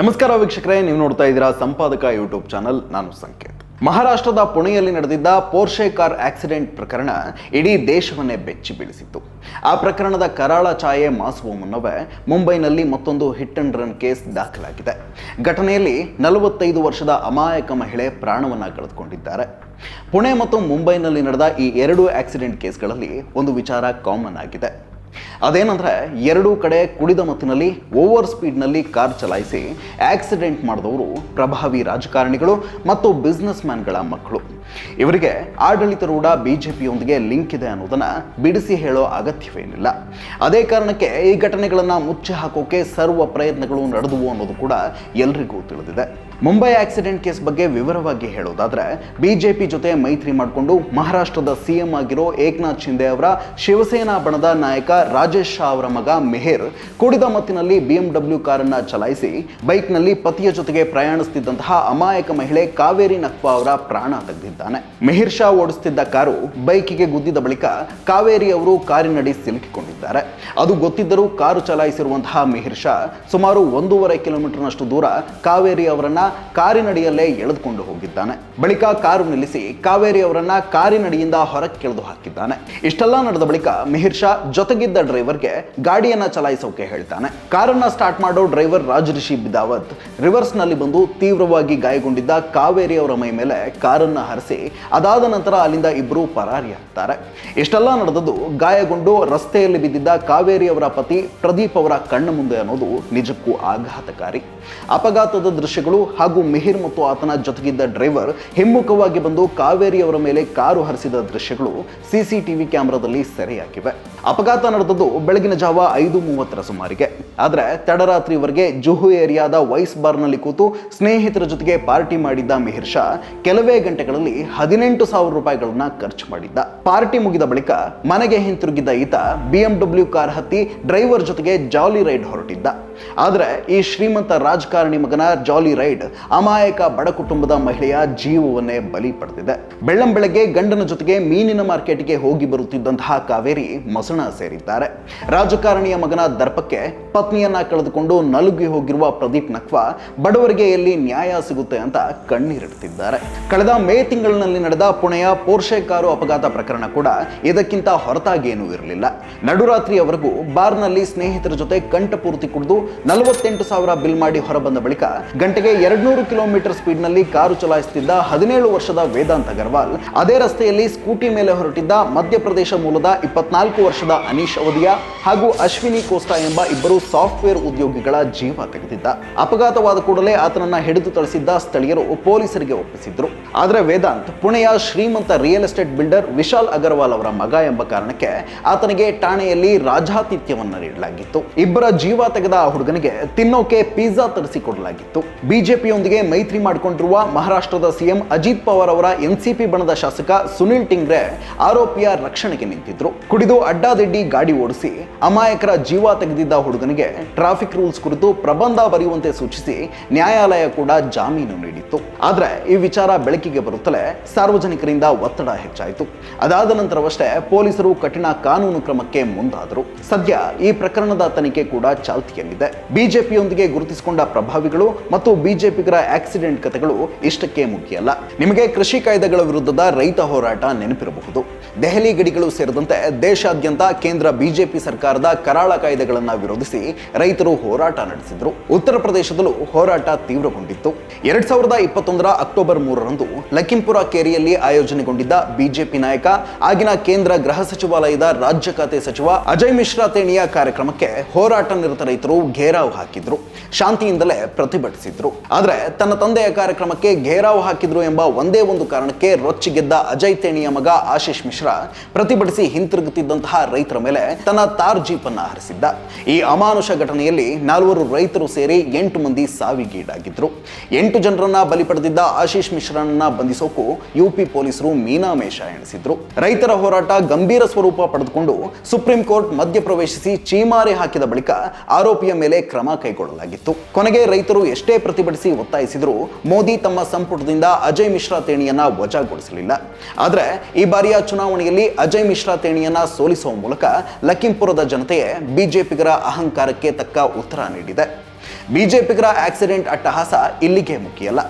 ನಮಸ್ಕಾರ ವೀಕ್ಷಕರೇ, ನೀವು ನೋಡ್ತಾ ಇದ್ದೀರಾ ಸಂಪಾದಕ ಯೂಟ್ಯೂಬ್ ಚಾನಲ್. ನಾನು ಸಂಕೇತ್. ಮಹಾರಾಷ್ಟ್ರದ ಪುಣೆಯಲ್ಲಿ ನಡೆದಿದ್ದ ಪೋರ್ಷೆ ಕಾರ್ ಆಕ್ಸಿಡೆಂಟ್ ಪ್ರಕರಣ ಇಡೀ ದೇಶವನ್ನೇ ಬೆಚ್ಚಿ ಬೀಳಿಸಿತ್ತು. ಆ ಪ್ರಕರಣದ ಕರಾಳ ಛಾಯೆ ಮಾಸುವ ಮುನ್ನವೇ ಮುಂಬೈನಲ್ಲಿ ಮತ್ತೊಂದು ಹಿಟ್ ಅಂಡ್ ರನ್ ಕೇಸ್ ದಾಖಲಾಗಿದೆ. ಘಟನೆಯಲ್ಲಿ 45 ವರ್ಷದ ಅಮಾಯಕ ಮಹಿಳೆ ಪ್ರಾಣವನ್ನ ಕಳೆದುಕೊಂಡಿದ್ದಾರೆ. ಪುಣೆ ಮತ್ತು ಮುಂಬೈನಲ್ಲಿ ನಡೆದ ಈ ಎರಡು ಆಕ್ಸಿಡೆಂಟ್ ಕೇಸ್ಗಳಲ್ಲಿ ಒಂದು ವಿಚಾರ ಕಾಮನ್ ಆಗಿದೆ. ಅದೇನಂದ್ರೆ, ಎರಡೂ ಕಡೆ ಕುಡಿದ ಮತ್ತಿನಲ್ಲಿ ಓವರ್ ಸ್ಪೀಡ್ನಲ್ಲಿ ಕಾರ್ ಚಲಾಯಿಸಿ ಆಕ್ಸಿಡೆಂಟ್ ಮಾಡಿದವರು ಪ್ರಭಾವಿ ರಾಜಕಾರಣಿಗಳು ಮತ್ತು ಬಿಸ್ನೆಸ್ ಮ್ಯಾನ್ಗಳ ಮಕ್ಕಳು. ಇವರಿಗೆ ಆಡಳಿತಾರೂಢ ಬಿಜೆಪಿಯೊಂದಿಗೆ ಲಿಂಕ್ ಇದೆ ಅನ್ನೋದನ್ನ ಬಿಡಿಸಿ ಹೇಳೋ ಅಗತ್ಯವೇನಿಲ್ಲ. ಅದೇ ಕಾರಣಕ್ಕೆ ಈ ಘಟನೆಗಳನ್ನ ಮುಚ್ಚಿ ಹಾಕೋಕೆ ಸರ್ವ ಪ್ರಯತ್ನಗಳು ನಡೆದುವು ಅನ್ನೋದು ಕೂಡ ಎಲ್ರಿಗೂ ತಿಳಿದಿದೆ. ಮುಂಬೈ ಆಕ್ಸಿಡೆಂಟ್ ಕೇಸ್ ಬಗ್ಗೆ ವಿವರವಾಗಿ ಹೇಳೋದಾದ್ರೆ, ಬಿಜೆಪಿ ಜೊತೆ ಮೈತ್ರಿ ಮಾಡಿಕೊಂಡು ಮಹಾರಾಷ್ಟ್ರದ ಸಿಎಂ ಆಗಿರೋ ಏಕನಾಥ್ ಶಿಂದೆ ಅವರ ಶಿವಸೇನಾ ಬಣದ ನಾಯಕ ರಾಜೇಶ್ ಶಾ ಅವರ ಮಗ ಮೆಹಿರ್ ಕುಡಿದ ಮತ್ತಿನಲ್ಲಿ BMW ಕಾರನ್ನ ಚಲಾಯಿಸಿ ಬೈಕ್ನಲ್ಲಿ ಪತಿಯ ಜೊತೆಗೆ ಪ್ರಯಾಣಿಸುತ್ತಿದ್ದಂತಹ ಅಮಾಯಕ ಮಹಿಳೆ ಕಾವೇರಿ ನಕ್ವಾ ಅವರ ಪ್ರಾಣ ತೆಗೆದಿದ್ದಾನೆ. ಮೆಹಿರ್ ಶಾ ಓಡಿಸುತ್ತಿದ್ದ ಕಾರು ಬೈಕಿಗೆ ಗುದ್ದಿದ ಬಳಿಕ ಕಾವೇರಿ ಅವರು ಕಾರಿನಡಿ ಸಿಲುಕಿಕೊಂಡಿದ್ದಾರೆ. ಅದು ಗೊತ್ತಿದ್ದರೂ ಕಾರು ಚಲಾಯಿಸಿರುವಂತಹ ಮೆಹಿರ್ ಶಾ ಸುಮಾರು 1.5 ಕಿಲೋಮೀಟರ್ನಷ್ಟು ದೂರ ಕಾವೇರಿ ಅವರನ್ನ ಕಾರಿನಡಿಯಲ್ಲೇ ಎಳೆದುಕೊಂಡು ಹೋಗಿದ್ದಾನೆ. ಬಳಿಕ ಕಾರು ನಿಲ್ಲಿಸಿ ಕಾವೇರಿ ಅವರನ್ನ ಕಾರಿನಡಿಯಿಂದ ಹೊರಕ್ಕೆ ಕೆಳೆದು ಹಾಕಿದ್ದಾನೆ. ಇಷ್ಟೆಲ್ಲ ನಡೆದ ಬಳಿಕ ಮೆಹಿರ್ ಶಾ ಜೊತೆಗಿದ್ದ ಡ್ರೈವರ್ಗೆ ಗಾಡಿಯನ್ನ ಚಲಾಯಿಸೋಕೆ ಹೇಳ್ತಾನೆ. ಕಾರನ್ನ ಸ್ಟಾರ್ಟ್ ಮಾಡೋ ಡ್ರೈವರ್ ರಾಜರಿಷಿ ಬಿದಾವತ್ ರಿವರ್ಸ್ ನಲ್ಲಿ ಬಂದು ತೀವ್ರವಾಗಿ ಗಾಯಗೊಂಡಿದ್ದ ಕಾವೇರಿ ಅವರ ಮೈ ಮೇಲೆ ಕಾರನ್ನ ಹರಿಸಿ ಅದಾದ ನಂತರ ಅಲ್ಲಿಂದ ಇಬ್ಬರು ಪರಾರಿಯಾಗ್ತಾರೆ. ಇಷ್ಟೆಲ್ಲ ನಡೆದದ್ದು ಗಾಯಗೊಂಡು ರಸ್ತೆಯಲ್ಲಿ ಬಿದ್ದಿದ್ದ ಕಾವೇರಿ ಅವರ ಪತಿ ಪ್ರದೀಪ್ ಅವರ ಕಣ್ಣ ಮುಂದೆ ಅನ್ನೋದು ನಿಜಕ್ಕೂ ಆಘಾತಕಾರಿ. ಅಪಘಾತದ ದೃಶ್ಯಗಳು ಹಾಗೂ ಮಿಹಿರ್ ಮತ್ತು ಆತನ ಜೊತೆಗಿದ್ದ ಡ್ರೈವರ್ ಹಿಮ್ಮುಖವಾಗಿ ಬಂದು ಕಾವೇರಿ ಅವರ ಮೇಲೆ ಕಾರು ಹರಿಸಿದ ದೃಶ್ಯಗಳು ಸಿಸಿಟಿವಿ ಕ್ಯಾಮೆರಾದಲ್ಲಿ ಸೆರೆಯಾಗಿವೆ. ಅಪಘಾತ ನಡೆದದ್ದು ಬೆಳಗಿನ ಜಾವ 5:30ರ ಸುಮಾರಿಗೆ. ಆದರೆ ತಡರಾತ್ರಿವರೆಗೆ ಜುಹು ಏರಿಯಾದ ವೈಸ್ ಬಾರ್ನಲ್ಲಿ ಕೂತು ಸ್ನೇಹಿತರ ಜೊತೆಗೆ ಪಾರ್ಟಿ ಮಾಡಿದ್ದ ಮಿಹಿರ್ ಶಾ ಕೆಲವೇ ಗಂಟೆಗಳಲ್ಲಿ 18,000 ರೂಪಾಯಿಗಳನ್ನ ಖರ್ಚು ಮಾಡಿದ್ದ. ಪಾರ್ಟಿ ಮುಗಿದ ಬಳಿಕ ಮನೆಗೆ ಹಿಂತಿರುಗಿದ್ದ ಈತ BMW ಕಾರ್ ಹತ್ತಿ ಡ್ರೈವರ್ ಜೊತೆಗೆ ಜಾಲಿ ರೈಡ್ ಹೊರಟಿದ್ದ. ಆದರೆ ಈ ಶ್ರೀಮಂತ ರಾಜಕಾರಣಿ ಮಗನ ಜಾಲಿ ರೈಡ್ ಅಮಾಯಕ ಬಡ ಕುಟುಂಬದ ಮಹಿಳೆಯ ಜೀವವನ್ನೇ ಬಲಿ ಪಡೆದಿದೆ. ಬೆಳ್ಳಂಬೆಳಗ್ಗೆ ಗಂಡನ ಜೊತೆಗೆ ಮೀನಿನ ಮಾರ್ಕೆಟ್ಗೆ ಹೋಗಿ ಬರುತ್ತಿದ್ದಂತಹ ಕಾವೇರಿ ಮಸಣ ಸೇರಿದ್ದಾರೆ. ರಾಜಕಾರಣಿಯ ಮಗನ ದರ್ಪಕ್ಕೆ ಪತ್ನಿಯನ್ನ ಕಳೆದುಕೊಂಡು ನಲುಗಿ ಹೋಗಿರುವ ಪ್ರದೀಪ್ ನಕ್ವಾ ಬಡವರಿಗೆ ಎಲ್ಲಿ ನ್ಯಾಯ ಸಿಗುತ್ತೆ ಅಂತ ಕಣ್ಣೀರಿಡುತ್ತಿದ್ದಾರೆ. ಕಳೆದ ಮೇ ತಿಂಗಳಿನಲ್ಲಿ ನಡೆದ ಪುಣೆಯ ಪೋರ್ಷೆ ಕಾರು ಅಪಘಾತ ಪ್ರಕರಣ ಕೂಡ ಇದಕ್ಕಿಂತ ಹೊರತಾಗೇನೂ ಇರಲಿಲ್ಲ. ನಡುರಾತ್ರಿಯವರೆಗೂ ಬಾರ್ನಲ್ಲಿ ಸ್ನೇಹಿತರ ಜೊತೆ ಕಂಠಪೂರ್ತಿ ಕುಡಿದು 48,000 ಬಿಲ್ ಮಾಡಿ ಹೊರಬಂದ ಬಳಿಕ ಗಂಟೆಗೆ 200 ಕಿಲೋಮೀಟರ್ ಸ್ಪೀಡ್ನಲ್ಲಿ ಕಾರು ಚಲಾಯಿಸುತ್ತಿದ್ದ 17 ವರ್ಷದ ವೇದಾಂತ್ ಅಗರ್ವಾಲ್ ಅದೇ ರಸ್ತೆಯಲ್ಲಿ ಸ್ಕೂಟಿ ಮೇಲೆ ಹೊರಟಿದ್ದ ಮಧ್ಯಪ್ರದೇಶ ಮೂಲದ 24 ವರ್ಷದ ಅನೀಶ್ ಅವಧಿಯಾ ಹಾಗೂ ಅಶ್ವಿನಿ ಕೋಸ್ಟಾ ಎಂಬ ಇಬ್ಬರು ಸಾಫ್ಟ್ವೇರ್ ಉದ್ಯೋಗಿಗಳ ಜೀವ ತೆಗೆದಿದ್ದ. ಅಪಘಾತವಾದ ಕೂಡಲೇ ಆತನನ್ನ ಹಿಡಿದು ತಳಿಸಿದ್ದ ಸ್ಥಳೀಯರು ಪೊಲೀಸರಿಗೆ ಒಪ್ಪಿಸಿದ್ರು. ಆದರೆ ವೇದಾಂತ್ ಪುಣೆಯ ಶ್ರೀಮಂತ real estate builder Vishal Agarwal ಅವರ ಮಗ ಎಂಬ ಕಾರಣಕ್ಕೆ ಆತನಿಗೆ ಠಾಣೆಯಲ್ಲಿ ರಾಜಾತಿಥ್ಯವನ್ನ ನೀಡಲಾಗಿತ್ತು. ಇಬ್ಬರ ಜೀವ ತೆಗೆದ ಆ ಹುಡುಗನಿಗೆ ತಿನ್ನೋಕೆ ಪಿಜ್ಜಾ ತರಿಸಿಕೊಡಲಾಗಿತ್ತು. ಬಿಜೆಪಿಯೊಂದಿಗೆ ಮೈತ್ರಿ ಮಾಡಿಕೊಂಡಿರುವ ಮಹಾರಾಷ್ಟ್ರದ ಸಿಎಂ ಅಜಿತ್ ಪವಾರ್ ಅವರ ಎನ್ಸಿಪಿ ಬಣದ ಶಾಸಕ ಸುನಿಲ್ ಟಿಂಗ್ರೆ ಆರೋಪಿಯ ರಕ್ಷಣೆಗೆ ನಿಂತಿದ್ರು. ಕುಡಿದು ಅಡ್ಡಾದಿಡ್ಡಿ ಗಾಡಿ ಓಡಿಸಿ ಅಮಾಯಕರ ಜೀವ ತೆಗೆದಿದ್ದ ಹುಡುಗನಿಗೆ ಟ್ರಾಫಿಕ್ ರೂಲ್ಸ್ ಕುರಿತು ಪ್ರಬಂಧ ಬರೆಯುವಂತೆ ಸೂಚಿಸಿ ನ್ಯಾಯಾಲಯ ಕೂಡ ಜಾಮೀನು ನೀಡಿತ್ತು. ಆದ್ರೆ ಈ ವಿಚಾರ ಬೆಳಕಿಗೆ ಬರುತ್ತಲೇ ಸಾರ್ವಜನಿಕರಿಂದ ಒತ್ತಡ ಹೆಚ್ಚಾಯಿತು. ಅದಾದ ನಂತರವಷ್ಟೇ ಪೊಲೀಸರು ಕಠಿಣ ಕಾನೂನು ಕ್ರಮಕ್ಕೆ ಮುಂದಾದರು. ಸದ್ಯ ಈ ಪ್ರಕರಣದ ತನಿಖೆ ಕೂಡ ಚಾಲ್ತಿಯಲ್ಲಿದೆ. ಬಿಜೆಪಿಯೊಂದಿಗೆ ಗುರುತಿಸಿಕೊಂಡ ಪ್ರಭಾವಿಗಳು ಮತ್ತು ಬಿಜೆಪಿಗರ ಆಕ್ಸಿಡೆಂಟ್ ಕಥೆಗಳು ಇಷ್ಟಕ್ಕೆ ಮುಗಿಯಲ್ಲ. ನಿಮಗೆ ಕೃಷಿ ಕಾಯ್ದೆಗಳ ವಿರುದ್ಧದ ರೈತ ಹೋರಾಟ ನೆನಪಿರಬಹುದು. ದೆಹಲಿ ಗಡಿಗಳು ಸೇರಿದಂತೆ ದೇಶಾದ್ಯಂತ ಕೇಂದ್ರ ಬಿಜೆಪಿ ಸರ್ಕಾರದ ಕರಾಳ ಕಾಯ್ದೆಗಳನ್ನು ವಿರೋಧಿಸಿ ರೈತರು ಹೋರಾಟ ನಡೆಸಿದ್ರು. ಉತ್ತರ ಪ್ರದೇಶದಲ್ಲೂ ಹೋರಾಟ ತೀವ್ರಗೊಂಡಿತ್ತು. 2021ರ ಅಕ್ಟೋಬರ್ 3ರಂದು ಲಖಿಂಪುರ ಕೇರಿಯಲ್ಲಿ ಆಯೋಜನೆಗೊಂಡಿದ್ದ ಬಿಜೆಪಿ ನಾಯಕ ಆಗಿನ ಕೇಂದ್ರ ಗೃಹ ಸಚಿವಾಲಯದ ರಾಜ್ಯ ಖಾತೆ ಸಚಿವ ಅಜಯ್ ಮಿಶ್ರಾ ತೇಣಿಯ ಕಾರ್ಯಕ್ರಮಕ್ಕೆ ಹೋರಾಟ ನಿರತ ರೈತರು ಘೇರಾವ್ ಹಾಕಿದ್ರು. ಶಾಂತಿಯಿಂದಲೇ ಪ್ರತಿಭಟಿಸಿದ್ರು. ಆದರೆ ತನ್ನ ತಂದೆಯ ಕಾರ್ಯಕ್ರಮಕ್ಕೆ ಘೇರಾವ್ ಹಾಕಿದ್ರು ಎಂಬ ಒಂದೇ ಒಂದು ಕಾರಣಕ್ಕೆ ರೊಚ್ಚಿಗೆದ್ದ ಅಜಯ್ ತೇಣಿಯ ಮಗ ಆಶೀಶ್ ಮಿಶ್ರಾ ಪ್ರತಿಭಟಿಸಿ ಹಿಂತಿರುಗುತ್ತಿದ್ದಂತಹ ರೈತರ ಮೇಲೆ ತನ್ನ ತಾರ್ ಜೀಪ್ ಅನ್ನ ಹರಿಸಿದ್ದ. ಈ ಅಮಾನುಷ ಘಟನೆಯಲ್ಲಿ 4 ರೈತರು ಸೇರಿ 8 ಮಂದಿ ಸಾವಿಗೀಡಾಗಿದ್ರು. 8 ಜನರನ್ನ ಬಲಿ ಪಡೆದಿದ್ದ ಆಶೀಶ್ ಮಿಶ್ರಾನನ್ನ ಬಂಧಿಸೋಕು ಯುಪಿ ಪೊಲೀಸರು ಮೀನಾಮೇಷ ಎಣಿಸಿದ್ರು. ರೈತರ ಹೋರಾಟ ಗಂಭೀರ ಸ್ವರೂಪ ಪಡೆದುಕೊಂಡು ಸುಪ್ರೀಂ ಕೋರ್ಟ್ ಮಧ್ಯಪ್ರವೇಶಿಸಿ ಚೀಮಾರಿ ಹಾಕಿದ ಬಳಿಕ ಆರೋಪಿಯ ಮೇಲೆ ಕ್ರಮ ಕೈಗೊಳ್ಳಲಾಗಿತ್ತು. ಕೊನೆಗೆ ರೈತರು ಎಷ್ಟೇ ಪ್ರತಿಭಟಿಸಿ ಒತ್ತಾಯಿಸಿದರೂ ಮೋದಿ ತಮ್ಮ ಸಂಪುಟದಿಂದ ಅಜಯ್ ಮಿಶ್ರಾ ತೇಣಿಯನ್ನ ವಜಾಗೊಳಿಸಲಿಲ್ಲ. ಆದರೆ ಈ ಬಾರಿಯ ಚುನಾವಣೆಯಲ್ಲಿ ಅಜಯ್ ಮಿಶ್ರಾ ತೇಣಿಯನ್ನ ಸೋಲಿಸುವ ಮೂಲಕ ಲಖಿಂಪುರದ ಜನತೆಯೇ ಬಿಜೆಪಿಗರ ಅಹಂಕಾರಕ್ಕೆ ತಕ್ಕ ಉತ್ತರ ನೀಡಿದೆ. ಬಿಜೆಪಿಗರ ಆಕ್ಸಿಡೆಂಟ್ ಅಟ್ಟಹಾಸ ಇಲ್ಲಿಗೆ ಮುಗಿಯಲ್ಲ.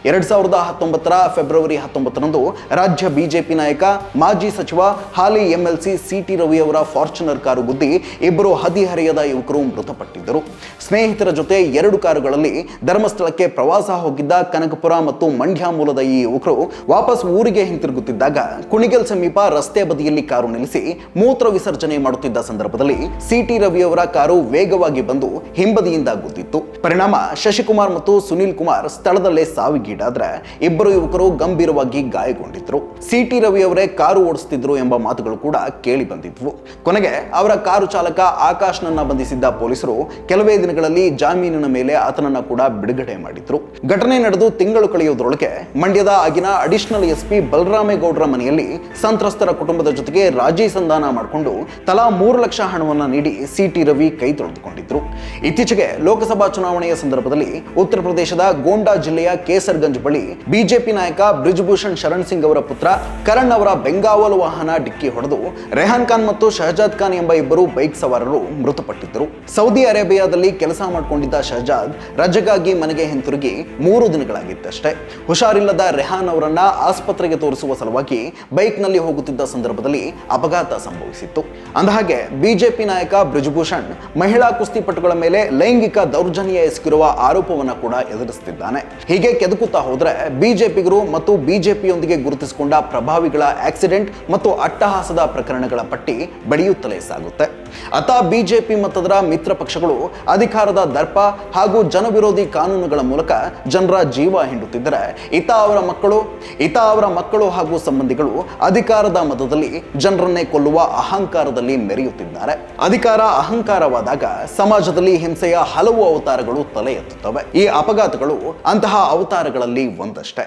2019 ಫೆಬ್ರವರಿ 19ರಂದು ರಾಜ್ಯ ಬಿಜೆಪಿ ನಾಯಕ ಮಾಜಿ ಸಚಿವ ಹಾಲಿ ಎಂಎಲ್ಸಿ ಸಿಟಿ ರವಿ ಅವರ ಫಾರ್ಚುನರ್ ಕಾರು ಗುದ್ದಿ ಇಬ್ಬರು ಹದಿಹರೆಯದ ಯುವಕರು ಮೃತಪಟ್ಟಿದ್ದರು. ಸ್ನೇಹಿತರ ಜೊತೆ 2 ಕಾರುಗಳಲ್ಲಿ ಧರ್ಮಸ್ಥಳಕ್ಕೆ ಪ್ರವಾಸ ಹೋಗಿದ್ದ ಕನಕಪುರ ಮತ್ತು ಮಂಡ್ಯ ಮೂಲದ ಈ ಯುವಕರು ವಾಪಸ್ ಊರಿಗೆ ಹಿಂತಿರುಗುತ್ತಿದ್ದಾಗ ಕುಣಿಗಲ್ ಸಮೀಪ ರಸ್ತೆ ಬದಿಯಲ್ಲಿ ಕಾರು ನಿಲ್ಲಿಸಿ ಮೂತ್ರ ವಿಸರ್ಜನೆ ಮಾಡುತ್ತಿದ್ದ ಸಂದರ್ಭದಲ್ಲಿ ಸಿಟಿ ರವಿ ಅವರ ಕಾರು ವೇಗವಾಗಿ ಬಂದು ಹಿಂಬದಿಯಿಂದ ಗುದ್ದಿತ್ತು. ಪರಿಣಾಮ ಶಶಿಕುಮಾರ್ ಮತ್ತು ಸುನಿಲ್ ಕುಮಾರ್ ಸ್ಥಳದಲ್ಲೇ ಸಾವಿಗೀಡಾದ್ರೆ ಇಬ್ಬರು ಯುವಕರು ಗಂಭೀರವಾಗಿ ಗಾಯಗೊಂಡಿದ್ರು. ಸಿಟಿ ರವಿ ಅವರೇ ಕಾರು ಓಡಿಸುತ್ತಿದ್ರು ಎಂಬ ಮಾತುಗಳು ಕೂಡ ಕೇಳಿ ಬಂದಿದ್ವು. ಕೊನೆಗೆ ಅವರ ಕಾರು ಚಾಲಕ ಆಕಾಶ್ನನ್ನ ಬಂಧಿಸಿದ್ದ ಪೊಲೀಸರು ಕೆಲವೇ ದಿನಗಳಲ್ಲಿ ಜಾಮೀನಿನ ಮೇಲೆ ಆತನನ್ನ ಕೂಡ ಬಿಡುಗಡೆ ಮಾಡಿದ್ರು. ಘಟನೆ ನಡೆದು ತಿಂಗಳು ಕಳೆಯುವುದರೊಳಗೆ ಮಂಡ್ಯದ ಆಗಿನ ಅಡಿಷನಲ್ ಎಸ್ಪಿ ಬಲರಾಮೇಗೌಡರ ಮನೆಯಲ್ಲಿ ಸಂತ್ರಸ್ತರ ಕುಟುಂಬದ ಜೊತೆಗೆ ರಾಜಿ ಸಂಧಾನ ಮಾಡಿಕೊಂಡು ತಲಾ 3 ಲಕ್ಷ ಹಣವನ್ನು ನೀಡಿ ಸಿಟಿ ರವಿ ಕೈ ತೊಳೆದುಕೊಂಡಿದ್ರು. ಇತ್ತೀಚೆಗೆ ಲೋಕಸಭಾ ಚುನಾವಣೆಯ ಸಂದರ್ಭದಲ್ಲಿ ಉತ್ತರ ಪ್ರದೇಶದ ಗೋಂಡಾ ಜಿಲ್ಲೆಯ ಕೇಸರ್ಗಂಜ್ ಬಳಿ ಬಿಜೆಪಿ ನಾಯಕ ಬ್ರಿಜ್ಭೂಷಣ್ ಶರಣ್ ಸಿಂಗ್ ಅವರ ಪುತ್ರ ಕರಣ್ ಅವರ ಬೆಂಗಾವಲು ವಾಹನ ಡಿಕ್ಕಿ ಹೊಡೆದು ರೆಹಾನ್ ಖಾನ್ ಮತ್ತು ಶಹಜಾದ್ ಖಾನ್ ಎಂಬ ಇಬ್ಬರು ಬೈಕ್ ಸವಾರರು ಮೃತಪಟ್ಟಿದ್ದರು. ಸೌದಿ ಅರೇಬಿಯಾದಲ್ಲಿ ಕೆಲಸ ಮಾಡಿಕೊಂಡಿದ್ದ ಶಹಜಾದ್ ರಜೆಗಾಗಿ ಮನೆಗೆ ಹಿಂತಿರುಗಿ 3 ದಿನಗಳಾಗಿತ್ತಷ್ಟೇ. ಹುಷಾರಿಲ್ಲದ ರೆಹಾನ್ ಅವರನ್ನ ಆಸ್ಪತ್ರೆಗೆ ತೋರಿಸುವ ಸಲುವಾಗಿ ಬೈಕ್ನಲ್ಲಿ ಹೋಗುತ್ತಿದ್ದ ಸಂದರ್ಭದಲ್ಲಿ ಅಪಘಾತ ಸಂಭವಿಸಿತ್ತು. ಅಂದಹಾಗೆ ಬಿಜೆಪಿ ನಾಯಕ ಬ್ರಿಜ್ಭೂಷಣ್ ಮಹಿಳಾ ಕುಸ್ತಿಪಟುಗಳ ಮೇಲೆ ಲೈಂಗಿಕ ದೌರ್ಜನ್ಯ ಎಸಗಿರುವ ಆರೋಪವನ್ನು ಕೂಡ ಎದುರಿಸುತ್ತಿದ್ದಾನೆ. ಹೀಗೆ ಕೆದಕುತ್ತಾ ಹೋದ್ರೆ ಬಿಜೆಪಿಗರು ಮತ್ತು ಬಿಜೆಪಿಯೊಂದಿಗೆ ಗುರುತಿಸಿಕೊಂಡ ಪ್ರಭಾವಿಗಳ ಆಕ್ಸಿಡೆಂಟ್ ಮತ್ತು ಅಟ್ಟಹಾಸದ ಪ್ರಕರಣಗಳ ಪಟ್ಟಿ ಬೆಳೆಯುತ್ತಲೇ ಸಾಗುತ್ತೆ. ಅತ ಬಿಜೆಪಿ ಮತ್ತದರ ಮಿತ್ರ ಪಕ್ಷಗಳು ಅಧಿಕಾರದ ದರ್ಪ ಹಾಗೂ ಜನವಿರೋಧಿ ಕಾನೂನುಗಳ ಮೂಲಕ ಜನರ ಜೀವ ಹಿಂಡುತ್ತಿದ್ದರೆ ಇತ ಅವರ ಮಕ್ಕಳು ಹಾಗೂ ಸಂಬಂಧಿಗಳು ಅಧಿಕಾರದ ಮತದಲ್ಲಿ ಜನರನ್ನೇ ಕೊಲ್ಲುವ ಅಹಂಕಾರದಲ್ಲಿ ಮೆರೆಯುತ್ತಿದ್ದಾರೆ. ಅಧಿಕಾರ ಅಹಂಕಾರವಾದಾಗ ಸಮಾಜದಲ್ಲಿ ಹಿಂಸೆಯ ಹಲವು ಅವತಾರಗಳು ತಲೆ ಎತ್ತುತ್ತವೆ. ಈ ಅಪಘಾತಗಳು ಅಂತಹ ಅವತಾರಗಳಲ್ಲಿ ಒಂದಷ್ಟೇ.